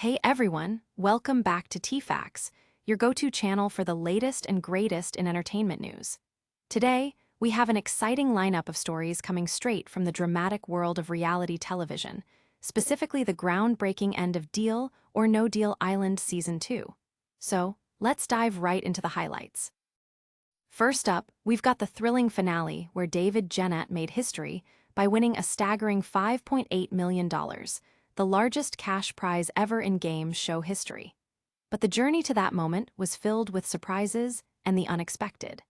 Hey everyone, welcome back to TFAX, your go-to channel for the latest and greatest in entertainment news. Today, we have an exciting lineup of stories coming straight from the dramatic world of reality television, specifically the groundbreaking end of Deal or No Deal Island Season 2. So, let's dive right into the highlights. First up, we've got the thrilling finale where David Genat made history by winning a staggering $5.8 million, the largest cash prize ever in game show history. But the journey to that moment was filled with surprises and the unexpected.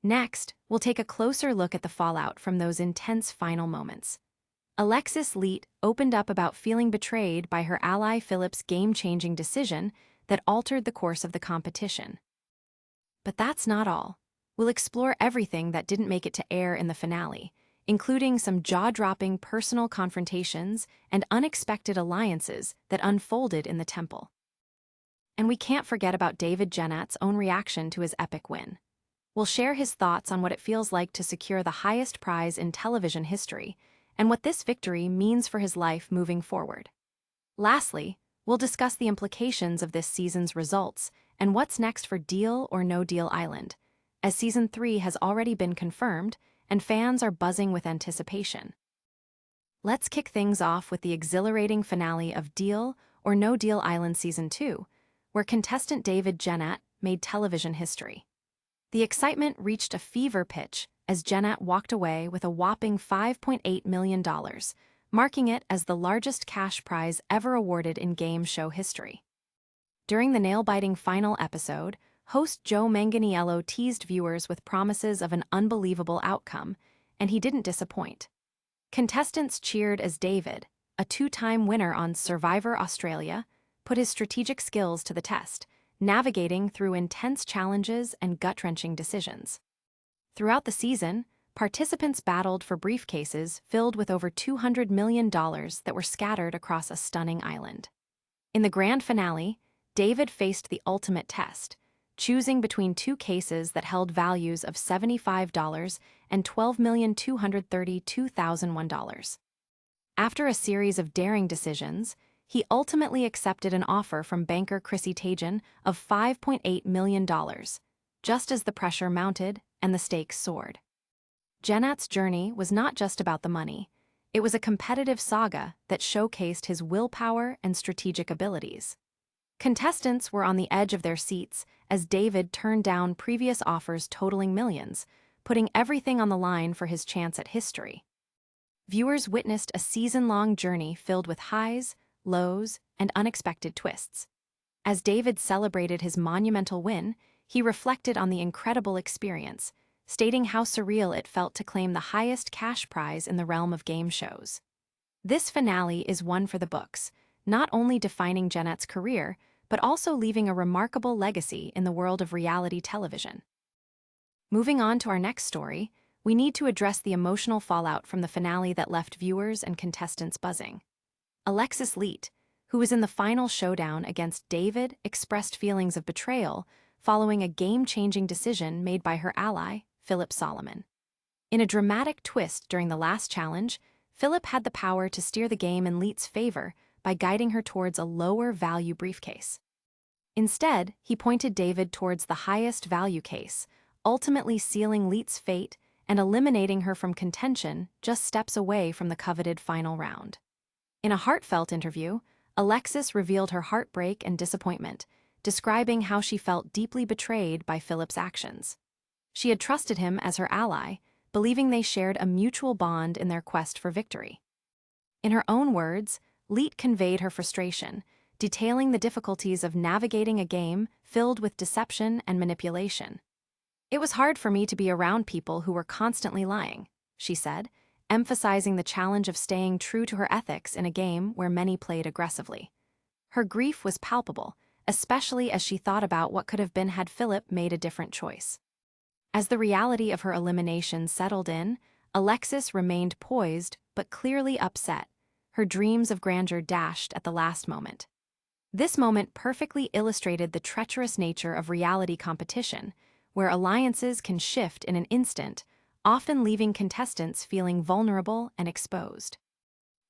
Next, we'll take a closer look at the fallout from those intense final moments. Alexis Lete opened up about feeling betrayed by her ally Phillip's game-changing decision that altered the course of the competition. But that's not all. We'll explore everything that didn't make it to air in the finale, including some jaw-dropping personal confrontations and unexpected alliances that unfolded in the temple. And we can't forget about David Genat's own reaction to his epic win. We'll share his thoughts on what it feels like to secure the highest prize in television history and what this victory means for his life moving forward. Lastly, we'll discuss the implications of this season's results and what's next for Deal or No Deal Island, as Season 3 has already been confirmed and fans are buzzing with anticipation. Let's kick things off with the exhilarating finale of Deal or No Deal Island Season 2, where contestant David Genat made television history. The excitement reached a fever pitch as Genat walked away with a whopping $5.8 million, marking it as the largest cash prize ever awarded in game show history. During the nail-biting final episode, host Joe Manganiello teased viewers with promises of an unbelievable outcome, and he didn't disappoint. Contestants cheered as David, a two-time winner on Survivor Australia, put his strategic skills to the test, navigating through intense challenges and gut-wrenching decisions. Throughout the season, participants battled for briefcases filled with over $200 million that were scattered across a stunning island. In the grand finale, David faced the ultimate test, choosing between two cases that held values of $75 and $12,232,001. After a series of daring decisions, he ultimately accepted an offer from banker Chrissy Teigen of $5.8 million, just as the pressure mounted and the stakes soared. Genat's journey was not just about the money. It was a competitive saga that showcased his willpower and strategic abilities. Contestants were on the edge of their seats as David turned down previous offers totaling millions, putting everything on the line for his chance at history. Viewers witnessed a season-long journey filled with highs, lows, and unexpected twists. As David celebrated his monumental win, he reflected on the incredible experience, stating how surreal it felt to claim the highest cash prize in the realm of game shows. This finale is one for the books, not only defining Genat's career, but also leaving a remarkable legacy in the world of reality television. Moving on to our next story, we need to address the emotional fallout from the finale that left viewers and contestants buzzing. Alexis Lete, who was in the final showdown against David, expressed feelings of betrayal following a game-changing decision made by her ally, Phillip Solomon. In a dramatic twist during the last challenge, Phillip had the power to steer the game in Lete's favor by guiding her towards a lower-value briefcase. Instead, he pointed David towards the highest-value case, ultimately sealing Lete's fate and eliminating her from contention just steps away from the coveted final round. In a heartfelt interview, Alexis revealed her heartbreak and disappointment, describing how she felt deeply betrayed by Phillip's actions. She had trusted him as her ally, believing they shared a mutual bond in their quest for victory. In her own words, Lete conveyed her frustration, detailing the difficulties of navigating a game filled with deception and manipulation. "It was hard for me to be around people who were constantly lying," she said, emphasizing the challenge of staying true to her ethics in a game where many played aggressively. Her grief was palpable, especially as she thought about what could have been had Phillip made a different choice. As the reality of her elimination settled in, Alexis remained poised but clearly upset, her dreams of grandeur dashed at the last moment. This moment perfectly illustrated the treacherous nature of reality competition, where alliances can shift in an instant, often leaving contestants feeling vulnerable and exposed.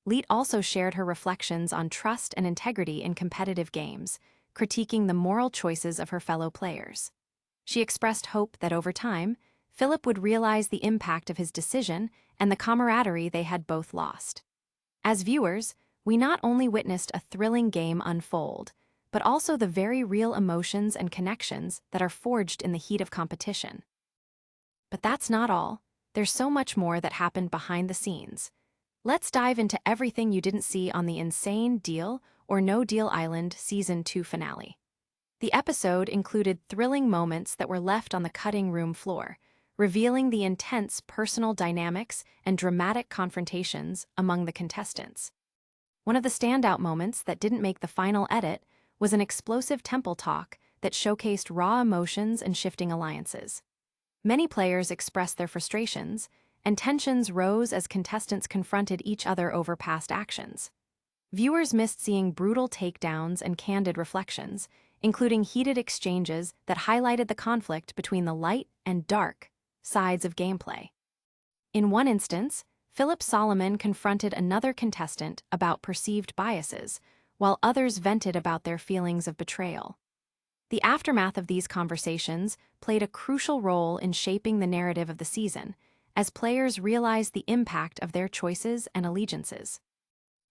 Lete also shared her reflections on trust and integrity in competitive games, critiquing the moral choices of her fellow players. She expressed hope that over time, Phillip would realize the impact of his decision and the camaraderie they had both lost. As viewers, we not only witnessed a thrilling game unfold, but also the very real emotions and connections that are forged in the heat of competition. But that's not all. There's so much more that happened behind the scenes. Let's dive into everything you didn't see on the insane Deal or No Deal Island Season 2 finale. The episode included thrilling moments that were left on the cutting room floor, revealing the intense personal dynamics and dramatic confrontations among the contestants. One of the standout moments that didn't make the final edit was an explosive temple talk that showcased raw emotions and shifting alliances. Many players expressed their frustrations, and tensions rose as contestants confronted each other over past actions. Viewers missed seeing brutal takedowns and candid reflections, including heated exchanges that highlighted the conflict between the light and dark sides of gameplay. In one instance, Phillip Solomon confronted another contestant about perceived biases, while others vented about their feelings of betrayal. The aftermath of these conversations played a crucial role in shaping the narrative of the season, as players realized the impact of their choices and allegiances.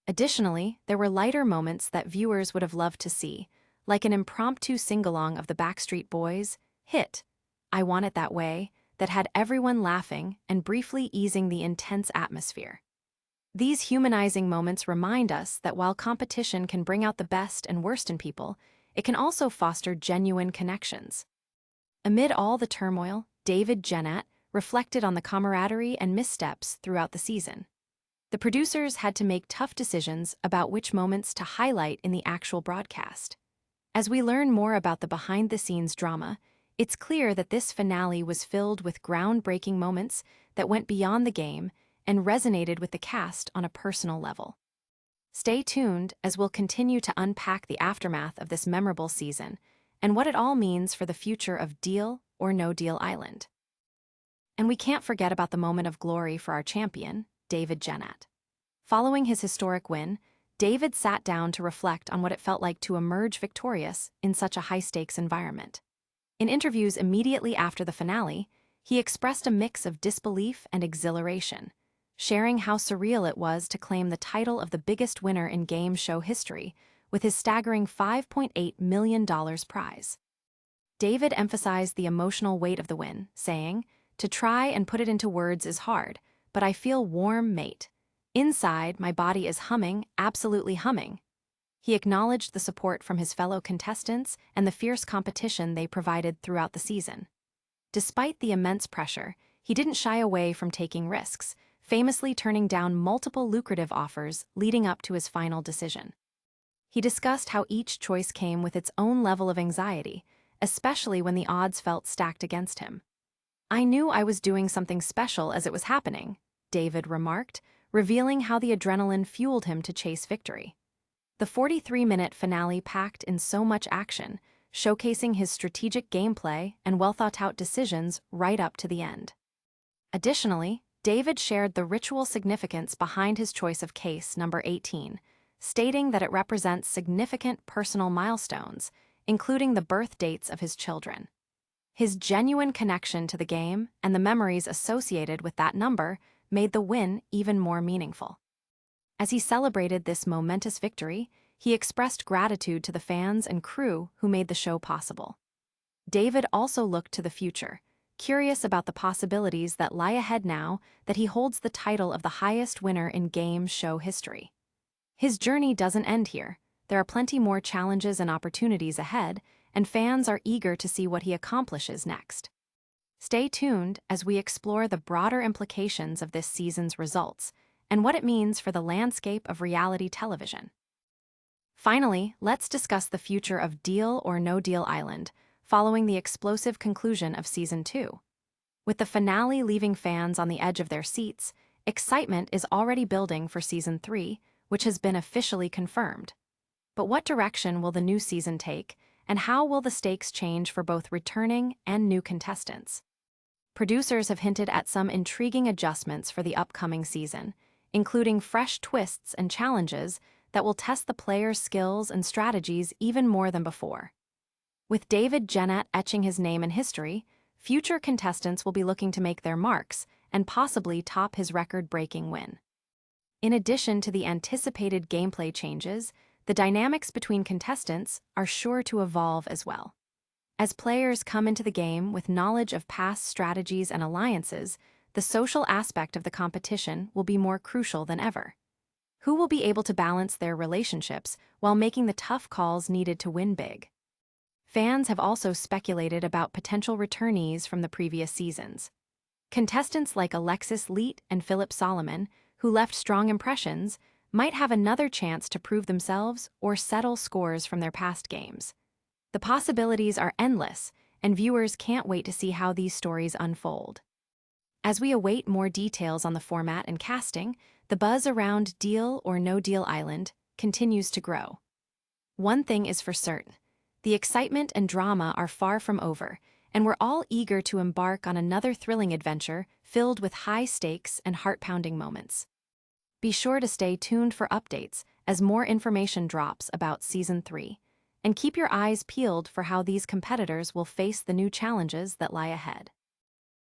Additionally, there were lighter moments that viewers would have loved to see, like an impromptu sing-along of the Backstreet Boys' hit, "I Want It That Way," that had everyone laughing and briefly easing the intense atmosphere. These humanizing moments remind us that while competition can bring out the best and worst in people, it can also foster genuine connections. Amid all the turmoil, David Genat reflected on the camaraderie and missteps throughout the season. The producers had to make tough decisions about which moments to highlight in the actual broadcast. As we learn more about the behind-the-scenes drama, it's clear that this finale was filled with groundbreaking moments that went beyond the game and resonated with the cast on a personal level. Stay tuned as we'll continue to unpack the aftermath of this memorable season and what it all means for the future of Deal or No Deal Island. And we can't forget about the moment of glory for our champion, David Genat. Following his historic win, David sat down to reflect on what it felt like to emerge victorious in such a high-stakes environment. In interviews immediately after the finale, he expressed a mix of disbelief and exhilaration, sharing how surreal it was to claim the title of the biggest winner in game show history with his staggering $5.8 million prize. David emphasized the emotional weight of the win, saying, "To try and put it into words is hard, but I feel warm, mate. Inside, my body is humming, absolutely humming." He acknowledged the support from his fellow contestants and the fierce competition they provided throughout the season. Despite the immense pressure, he didn't shy away from taking risks, famously turning down multiple lucrative offers leading up to his final decision. He discussed how each choice came with its own level of anxiety, especially when the odds felt stacked against him. "I knew I was doing something special as it was happening," David remarked, revealing how the adrenaline fueled him to chase victory. The 43-minute finale packed in so much action, showcasing his strategic gameplay and well-thought-out decisions right up to the end. Additionally, David shared the ritual significance behind his choice of case number 18, stating that it represents significant personal milestones, including the birth dates of his children. His genuine connection to the game and the memories associated with that number made the win even more meaningful. As he celebrated this momentous victory, he expressed gratitude to the fans and crew who made the show possible. David also looked to the future, curious about the possibilities that lie ahead now that he holds the title of the highest winner in game show history. His journey doesn't end here. There are plenty more challenges and opportunities ahead, and fans are eager to see what he accomplishes next. Stay tuned as we explore the broader implications of this season's results and what it means for the landscape of reality television. Finally, let's discuss the future of Deal or No Deal Island, following the explosive conclusion of Season 2. With the finale leaving fans on the edge of their seats, excitement is already building for Season 3, which has been officially confirmed. But what direction will the new season take, and how will the stakes change for both returning and new contestants? Producers have hinted at some intriguing adjustments for the upcoming season, including fresh twists and challenges that will test the players' skills and strategies even more than before. With David Genat etching his name in history, future contestants will be looking to make their marks and possibly top his record-breaking win. In addition to the anticipated gameplay changes, the dynamics between contestants are sure to evolve as well. As players come into the game with knowledge of past strategies and alliances, the social aspect of the competition will be more crucial than ever. Who will be able to balance their relationships while making the tough calls needed to win big? Fans have also speculated about potential returnees from the previous seasons. Contestants like Alexis Lete and Phillip Solomon, who left strong impressions, might have another chance to prove themselves or settle scores from their past games. The possibilities are endless, and viewers can't wait to see how these stories unfold. As we await more details on the format and casting, the buzz around Deal or No Deal Island continues to grow. One thing is for certain: the excitement and drama are far from over, and we're all eager to embark on another thrilling adventure filled with high stakes and heart-pounding moments. Be sure to stay tuned for updates as more information drops about Season 3, and keep your eyes peeled for how these competitors will face the new challenges that lie ahead.